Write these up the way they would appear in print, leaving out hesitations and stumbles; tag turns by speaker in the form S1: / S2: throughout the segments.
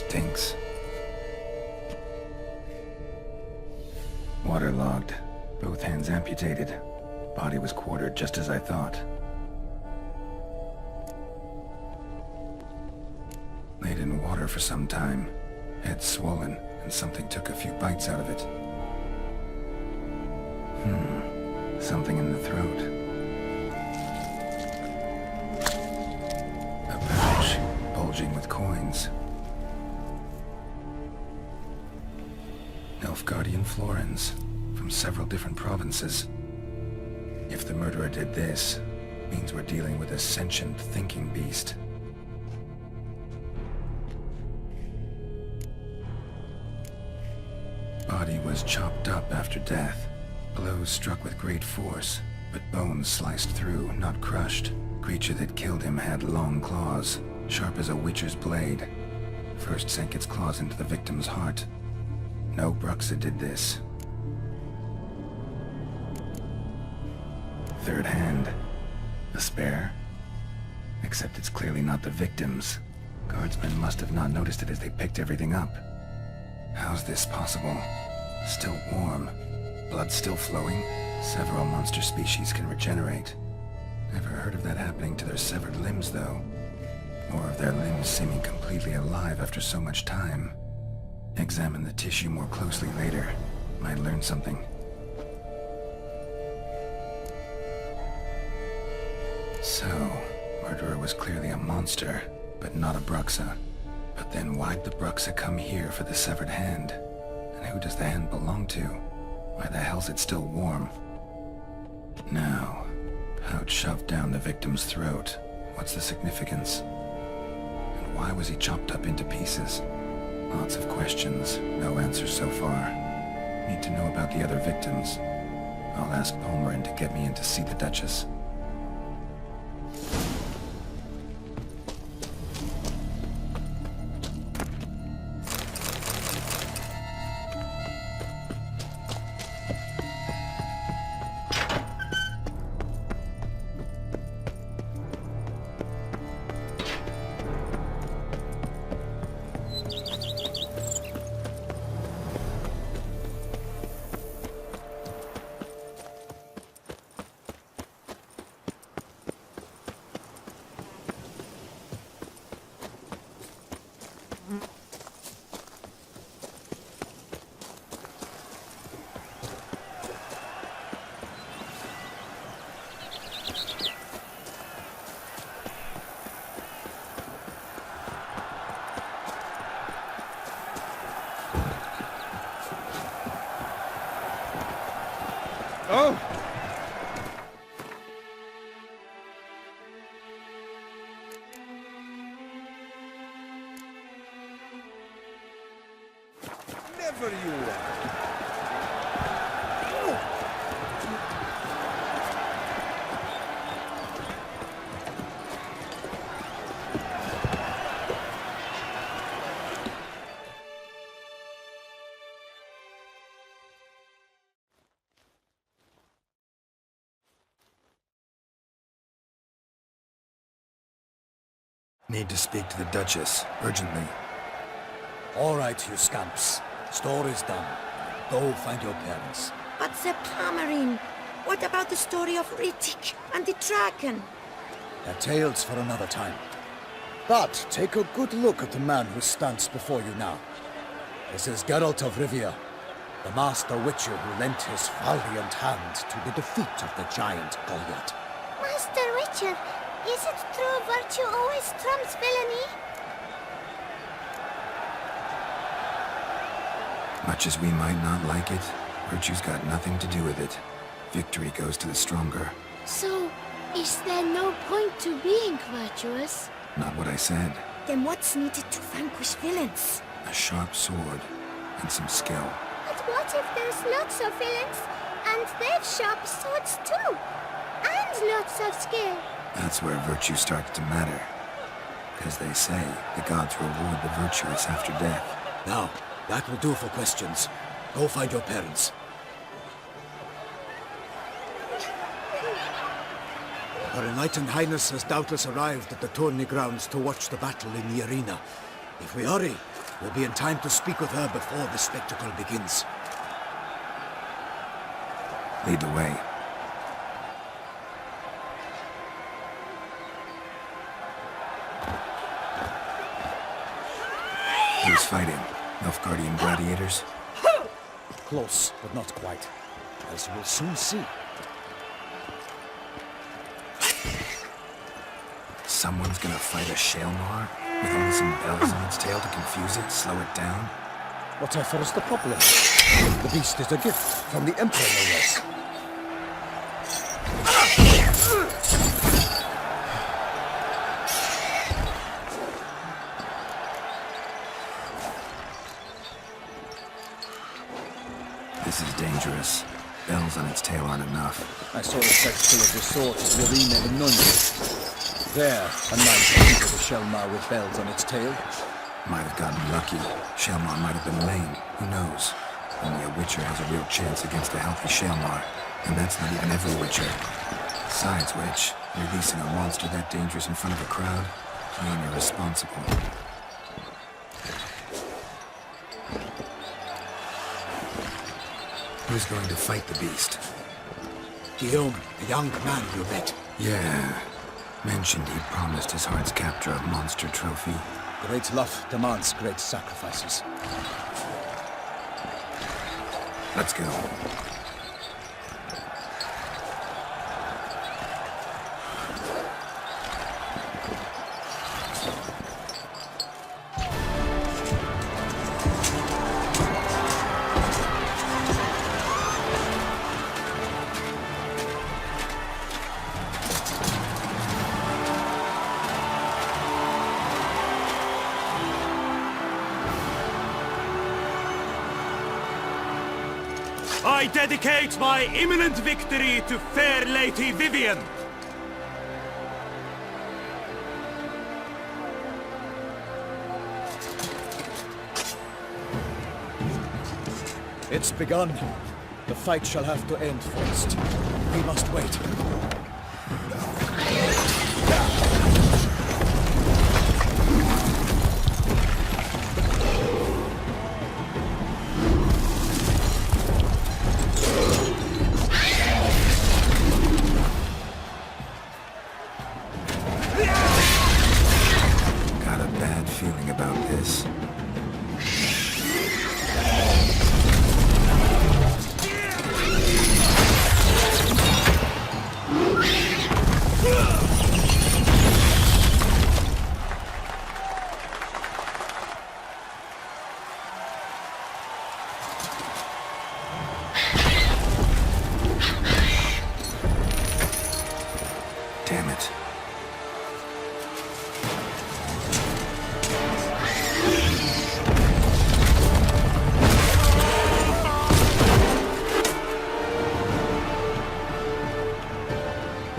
S1: stinks. Waterlogged. Both hands amputated. Body was quartered just as I thought. Laid in water for some time. Head swollen, and something took a few bites out of it. Something in the throat. A pouch, bulging with coins. Elfguardian florins, from several different provinces. If the murderer did this, means we're dealing with a sentient thinking beast. Body was chopped up after death. Blows struck with great force, but bones sliced through, not crushed. Creature that killed him had long claws, sharp as a witcher's blade. First sank its claws into the victim's heart. No Bruxa did this. Third hand. A spare? Except it's clearly not the victim's. Guardsmen must have not noticed it as they picked everything up. How's this possible? Still warm. Blood still flowing? Several monster species can regenerate. Never heard of that happening to their severed limbs, though. Or of their limbs seeming completely alive after so much time. Examine the tissue more closely later. Might learn something. So, murderer was clearly a monster, but not a Bruxa. But then why'd the Bruxa come here for the severed hand? And who does the hand belong to? Why the hell's it still warm? Now, pouch shoved down the victim's throat. What's the significance? And why was he chopped up into pieces? Lots of questions, no answers so far. Need to know about the other victims. I'll ask Palmerin to get me in to see the Duchess.
S2: Oh! Never you are.
S1: Need to speak to the Duchess, urgently.
S3: All right, you scamps. Story's done. Go find your parents.
S4: But the Palmerin, what about the story of Riddick and the dragon?
S3: They're tales for another time. But take a good look at the man who stands before you now. This is Geralt of Rivia, the master witcher who lent his valiant hand to the defeat of the giant Goliath.
S5: Master Witcher, is it true virtue always trumps villainy?
S1: Much as we might not like it, virtue's got nothing to do with it. Victory goes to the stronger.
S5: So, is there no point to being virtuous?
S1: Not what I said.
S4: Then what's needed to vanquish villains?
S1: A sharp sword and some skill.
S5: But what if there's lots of villains, and they've sharp swords too? And lots of skill?
S1: That's where virtue starts to matter. As they say, the gods reward the virtuous after death.
S3: Now, that will do for questions. Go find your parents. Her Enlightened Highness has doubtless arrived at the tourney grounds to watch the battle in the arena. If we hurry, we'll be in time to speak with her before the spectacle begins.
S1: Lead the way. Who's fighting? Nilfgaardian gladiators?
S3: Close, but not quite. As you will soon see.
S1: Someone's gonna fight a Shalmar? With only some bells on its tail to confuse it, slow it down?
S3: Whatever is the problem? The beast is a gift from the Emperor, no less.
S1: This is dangerous. Bells on its tail aren't enough.
S3: I saw the spectacle of the sword of Verena in Nunez. There, a knight defeated a Shalmar with bells on its tail.
S1: Might have gotten lucky. Shalmar might have been lame. Who knows? Only a Witcher has a real chance against a healthy Shalmar. And that's not even every Witcher. Besides which, releasing a monster that dangerous in front of a crowd, being irresponsible. Who's going to fight the beast?
S3: Guillaume, the young man you met.
S1: Yeah. Mentioned he promised his heart's capture a monster trophy.
S3: Great love demands great sacrifices.
S1: Let's go.
S6: I dedicate my imminent victory to fair Lady Vivian.
S3: It's begun. The fight shall have to end first. We must wait.
S1: Got a bad feeling about this. Damn it.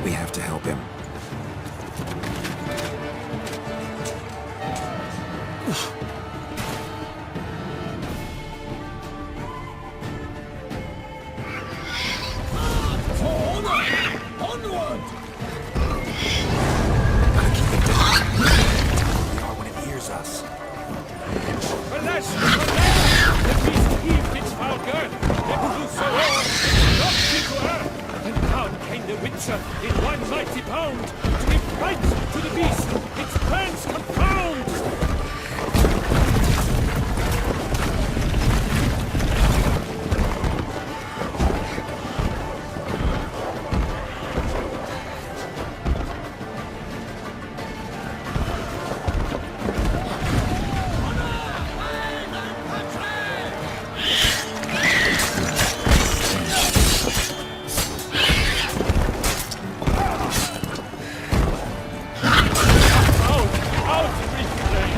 S1: We have to help him. Gotta keep it down. We are when it hears us.
S2: Alas! Alas! The beast heaved its foul girth, it flew so hard, knocked me to earth, and down came the Witcher in one mighty bound, to give right to the beast, its plans confound! Out! Out, weak flame!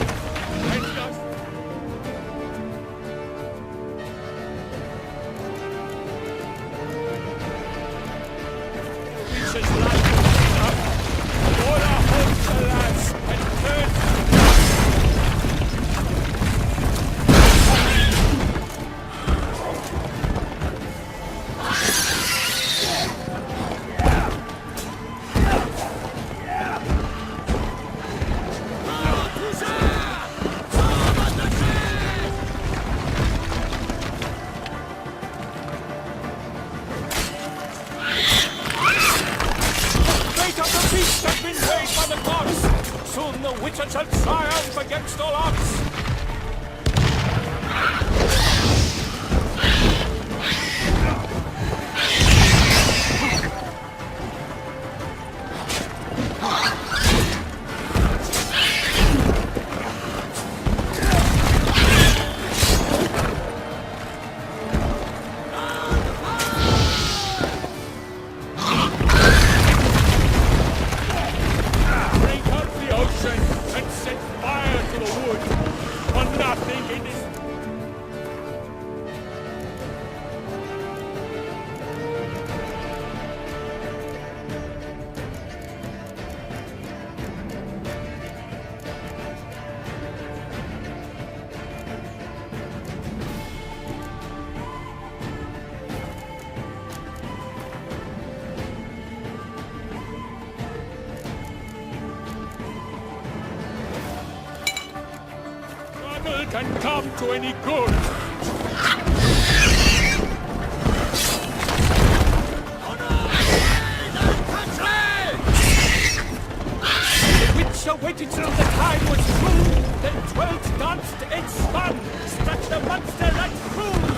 S2: devil can come to any good. The Witcher waited till the time was true, then twirled, danced, and spun, struck the monster like fool.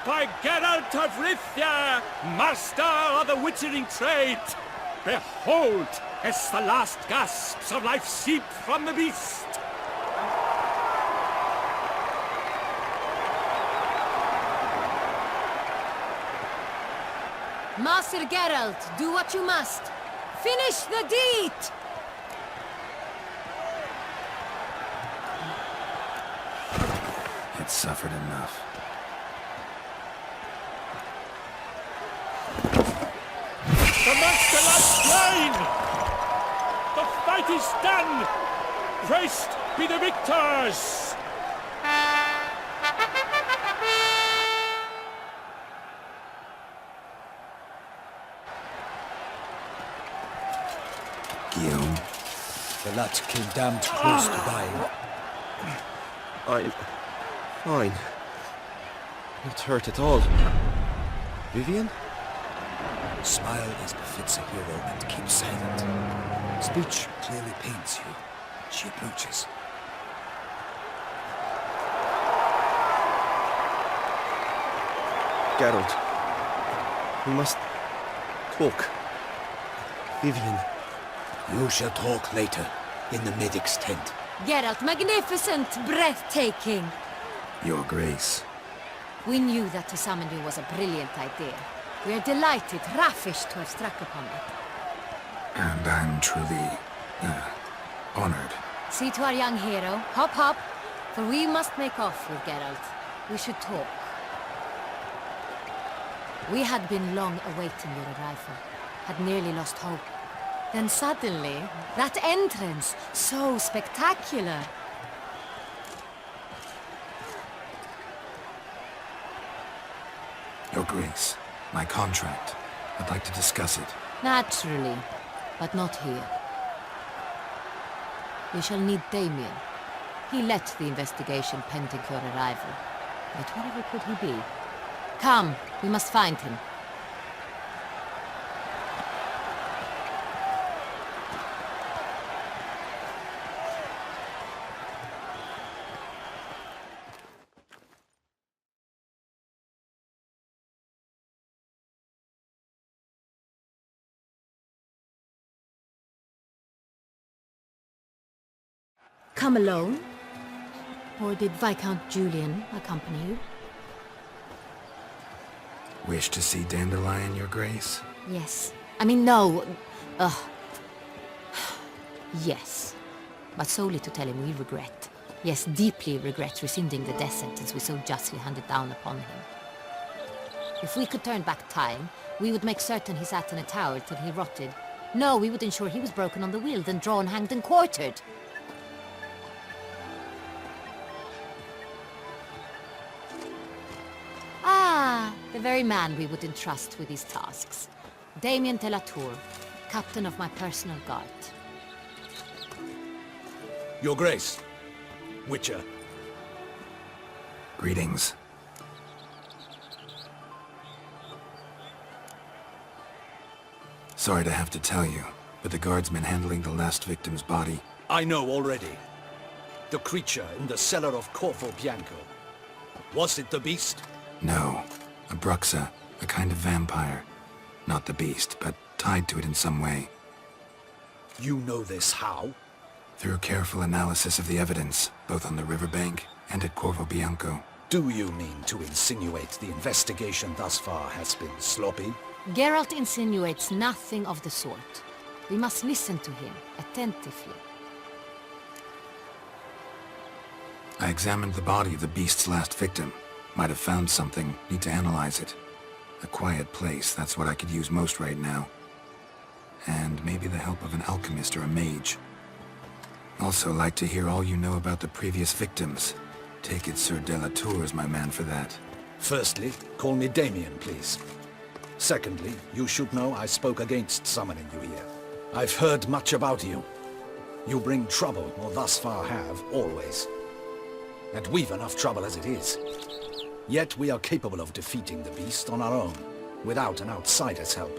S2: by Geralt of Rivia, master of the witchering trade. Behold, as the last gasps of life seep from the beast.
S7: Master Geralt, do what you must. Finish the deed!
S1: It suffered enough.
S2: The monster lies slain! The fight is done! Praised be the victors!
S1: Guillaume,
S3: The lad came damned close to dying.
S8: I'm fine. Not hurt at all. Vivian?
S3: Smile as befits a hero and keep silent. Speech clearly pains you. She approaches.
S8: Geralt. We must talk. Vivian.
S3: You shall talk later, in the medic's tent.
S7: Geralt, magnificent, breathtaking.
S1: Your Grace.
S7: We knew that to summon you was a brilliant idea. We are delighted, ravished to have struck upon it.
S1: And I'm truly, honored.
S7: See to our young hero. Hop, hop. For we must make off with Geralt. We should talk. We had been long awaiting your arrival. Had nearly lost hope. Then suddenly, that entrance, so spectacular.
S1: Your Grace, my contract. I'd like to discuss it.
S7: Naturally, but not here. We shall need Tambien. He led the investigation pending your arrival. But wherever could he be? Come, we must find him. Come alone? Or did Viscount Julian accompany you?
S1: Wish to see Dandelion, Your Grace?
S7: Yes. I mean, no. Yes. But solely to tell him we regret. Yes, deeply regret rescinding the death sentence we so justly handed down upon him. If we could turn back time, we would make certain he sat in a tower till he rotted. No, we would ensure he was broken on the wheel, then drawn, hanged, and quartered. The very man we would entrust with these tasks. Damien de la Tour, captain of my personal guard.
S3: Your Grace. Witcher.
S1: Greetings. Sorry to have to tell you, but the guardsman handling the last victim's body...
S9: I know already. The creature in the cellar of Corvo Bianco. Was it the beast?
S1: No. A bruxa, a kind of vampire. Not the beast, but tied to it in some way.
S9: You know this how?
S1: Through careful analysis of the evidence, both on the riverbank and at Corvo Bianco.
S9: Do you mean to insinuate the investigation thus far has been sloppy?
S7: Geralt insinuates nothing of the sort. We must listen to him attentively.
S1: I examined the body of the beast's last victim. Might have found something, need to analyze it. A quiet place, that's what I could use most right now. And maybe the help of an alchemist or a mage. Also like to hear all you know about the previous victims. Take it Sir de la Tour is my man for that.
S9: Firstly, call me Damien, please. Secondly, you should know I spoke against summoning you here. I've heard much about you. You bring trouble, or thus far have, always. And we've enough trouble as it is. Yet we are capable of defeating the beast on our own, without an outsider's help.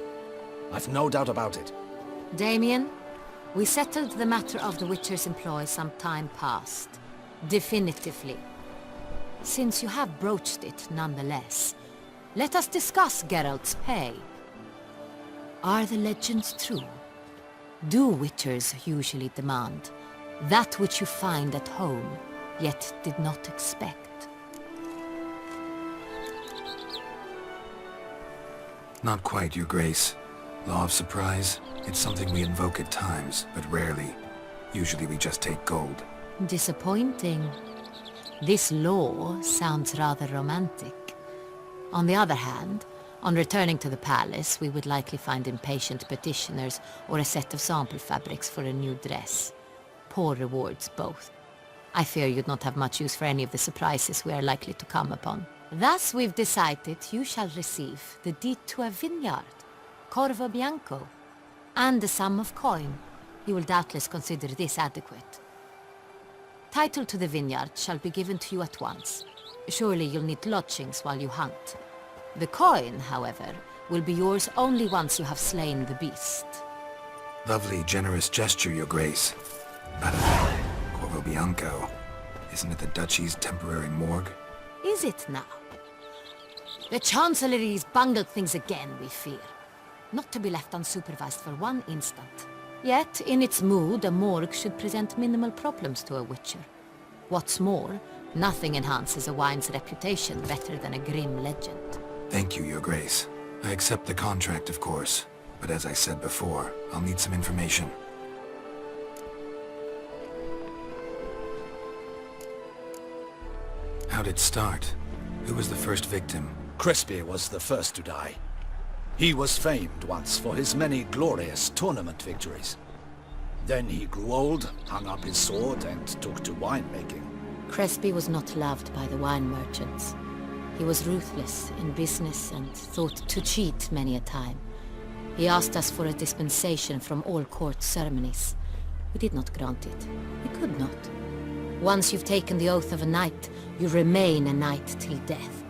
S9: I've no doubt about it.
S7: Damien, we settled the matter of the Witcher's employ some time past. Definitively. Since you have broached it, nonetheless, Let us discuss Geralt's pay. Are the legends true? Do witchers usually demand that which you find at home, yet did not expect?
S1: Not quite, Your Grace. Law of surprise, it's something we invoke at times, but rarely. Usually we just take gold.
S7: Disappointing. This law sounds rather romantic. On the other hand, on returning to the palace, we would likely find impatient petitioners or a set of sample fabrics for a new dress. Poor rewards both. I fear you'd not have much use for any of the surprises we are likely to come upon. Thus we've decided you shall receive the deed to a vineyard, Corvo Bianco, and the sum of coin. You will doubtless consider this adequate. Title to the vineyard shall be given to you at once. Surely you'll need lodgings while you hunt. The coin, however, will be yours only once you have slain the beast.
S1: Lovely, generous gesture, Your Grace. But, Corvo Bianco, isn't it the Duchy's temporary morgue?
S7: Is it now? The Chancellery's bungled things again, we fear. Not to be left unsupervised for one instant. Yet, in its mood, a morgue should present minimal problems to a witcher. What's more, nothing enhances a wine's reputation better than a grim legend.
S1: Thank you, Your Grace. I accept the contract, of course. But as I said before, I'll need some information. How'd it start? Who was the first victim?
S9: Crispy was the first to die. He was famed once for his many glorious tournament victories. Then he grew old, hung up his sword, and took to winemaking.
S7: Crespi was not loved by the wine merchants. He was ruthless in business and thought to cheat many a time. He asked us for a dispensation from all court ceremonies. We did not grant it. We could not. Once you've taken the oath of a knight, you remain a knight till death.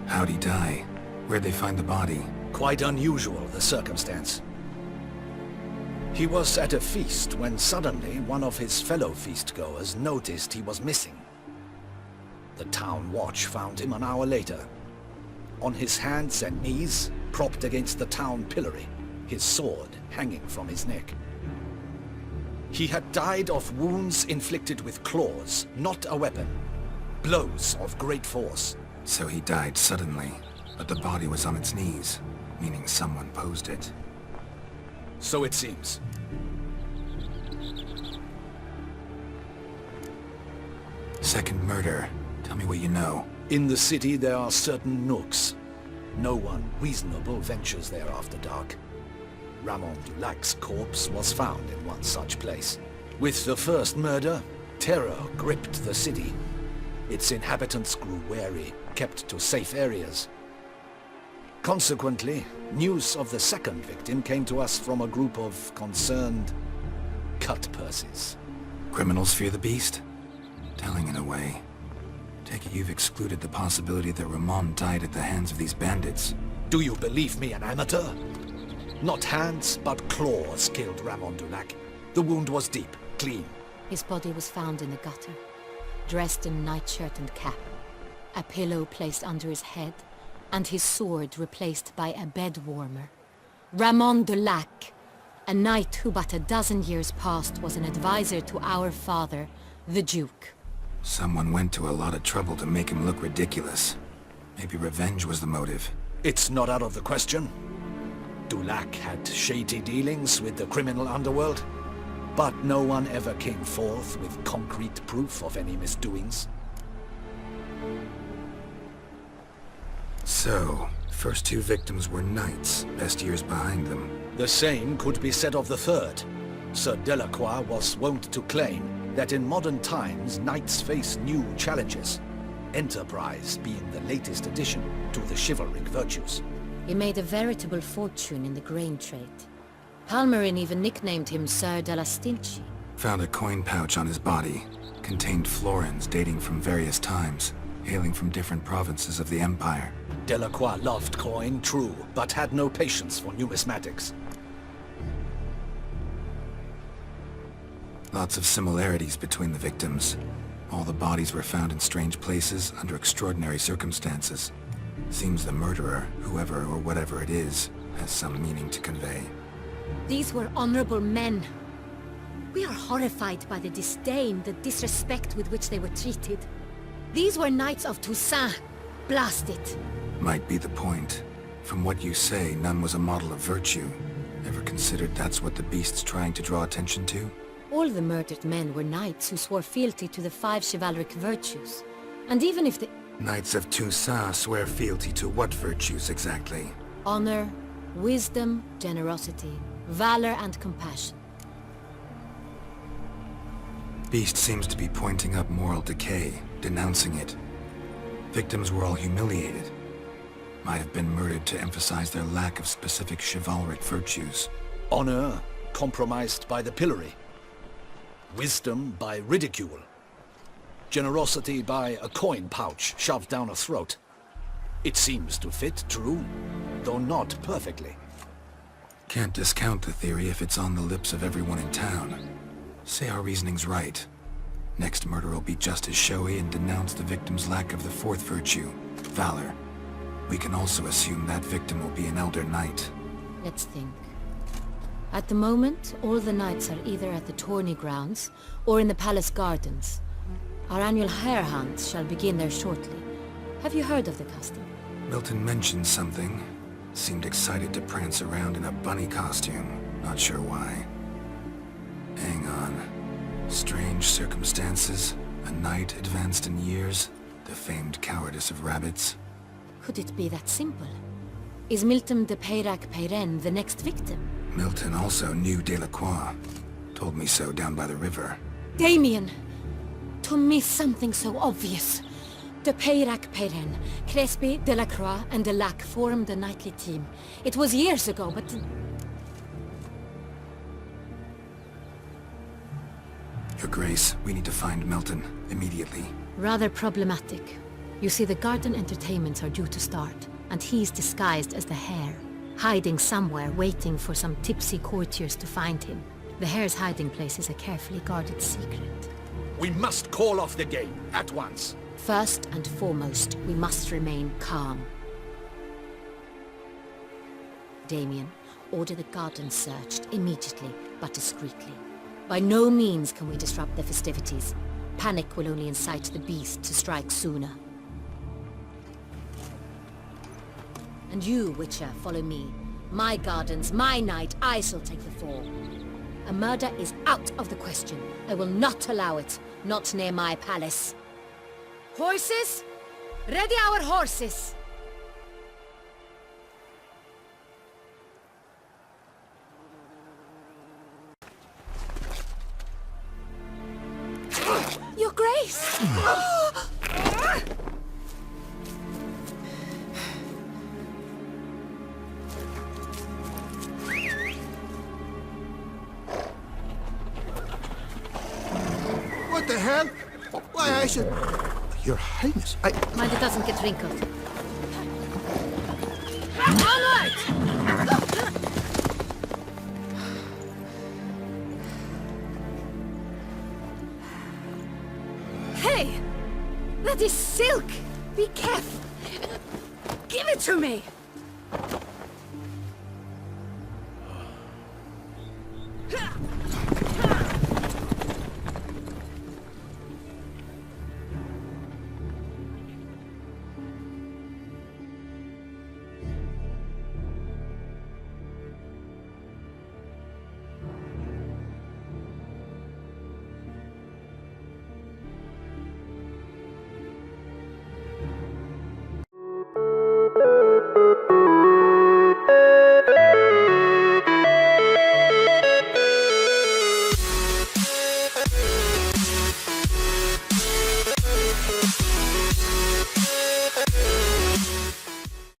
S1: How'd he die? Where'd they find the body?
S9: Quite unusual, the circumstance. He was at a feast when suddenly one of his fellow feastgoers noticed he was missing. The town watch found him an hour later. On his hands and knees, propped against the town pillory, his sword hanging from his neck. He had died of wounds inflicted with claws, not a weapon. Blows of great force.
S1: So he died suddenly, but the body was on its knees, meaning someone posed it.
S9: So it seems.
S1: Second murder. Tell me what you know.
S9: In the city there are certain nooks. No one reasonable ventures there after dark. Ramon Dulac's corpse was found in one such place. With the first murder, terror gripped the city. Its inhabitants grew wary, kept to safe areas. Consequently, news of the second victim came to us from a group of concerned cut-purses.
S1: Criminals fear the beast? Telling in a way. Take it you've excluded the possibility that Ramon died at the hands of these bandits.
S9: Do you believe me an amateur? Not hands, but claws killed Ramon Dulac. The wound was deep, clean.
S7: His body was found in the gutter, dressed in nightshirt and cap, a pillow placed under his head, and his sword replaced by a bed warmer. Ramon Dulac, a knight who but a dozen years past was an advisor to our father, the Duke.
S1: Someone went to a lot of trouble to make him look ridiculous. Maybe revenge was the motive.
S9: It's not out of the question. Dulac had shady dealings with the criminal underworld, but no one ever came forth with concrete proof of any misdoings.
S1: So, first two victims were knights, best years behind them.
S9: The same could be said of the third. Sir Delacroix was wont to claim that in modern times knights face new challenges, enterprise being the latest addition to the chivalric virtues.
S7: He made a veritable fortune in the grain trade. Palmerin even nicknamed him Sir de la Stinchi.
S1: Found a coin pouch on his body. Contained florins dating from various times, hailing from different provinces of the Empire.
S9: Delacroix loved coin, true, but had no patience for numismatics.
S1: Lots of similarities between the victims. All the bodies were found in strange places under extraordinary circumstances. Seems the murderer, whoever or whatever it is, has some meaning to convey.
S7: These were honorable men. We are horrified by the disdain, the disrespect with which they were treated. These were knights of Toussaint. Blast it.
S1: Might be the point. From what you say, none was a model of virtue. Ever considered that's what the beast's trying to draw attention to?
S7: All the murdered men were knights who swore fealty to the 5 chivalric virtues. And even if the...
S1: Knights of Toussaint swear fealty to what virtues exactly?
S7: honor, wisdom, generosity, valor and compassion.
S1: Beast seems to be pointing up moral decay, denouncing it. Victims were all humiliated. Might have been murdered to emphasize their lack of specific chivalric virtues.
S9: Honor compromised by the pillory. Wisdom by ridicule. Generosity by a coin pouch shoved down a throat. It seems to fit true, though not perfectly.
S1: Can't discount the theory if it's on the lips of everyone in town. Say our reasoning's right. Next murder will be just as showy and denounce the victim's lack of the 4th virtue, valor. We can also assume that victim will be an elder knight.
S7: Let's think. At the moment, all the knights are either at the tourney grounds or in the palace gardens. Our annual hare hunt shall begin there shortly. Have you heard of the custom?
S1: Milton mentioned something. Seemed excited to prance around in a bunny costume. Not sure why. Hang on. Strange circumstances. A knight advanced in years. The famed cowardice of rabbits.
S7: Could it be that simple? Is Milton de Peyrac-Peyren the next victim?
S1: Milton also knew Delacroix. Told me so down by the river.
S7: Damien! To miss something so obvious. De Peyrac-Peyren, Crespi, Delacroix, and Delac formed a knightly team. It was years ago, but...
S1: Your Grace, we need to find Milton, immediately.
S7: Rather problematic. You see, the garden entertainments are due to start, and he's disguised as the hare, hiding somewhere, waiting for some tipsy courtiers to find him. The hare's hiding place is a carefully guarded secret.
S9: We must call off the game, at once.
S7: First and foremost, we must remain calm. Damien, order the garden searched immediately, but discreetly. By no means can we disrupt the festivities. Panic will only incite the beast to strike sooner. And you, Witcher, follow me. My gardens, my night, I shall take the fall. A murder is out of the question. I will not allow it. Not near my palace. Horses? Ready our horses! Your Grace!
S10: What the hell? Why, I should... Your Highness,
S7: Mind it doesn't get wrinkled. Onward! Hey! That is silk! Be careful! Give it to me!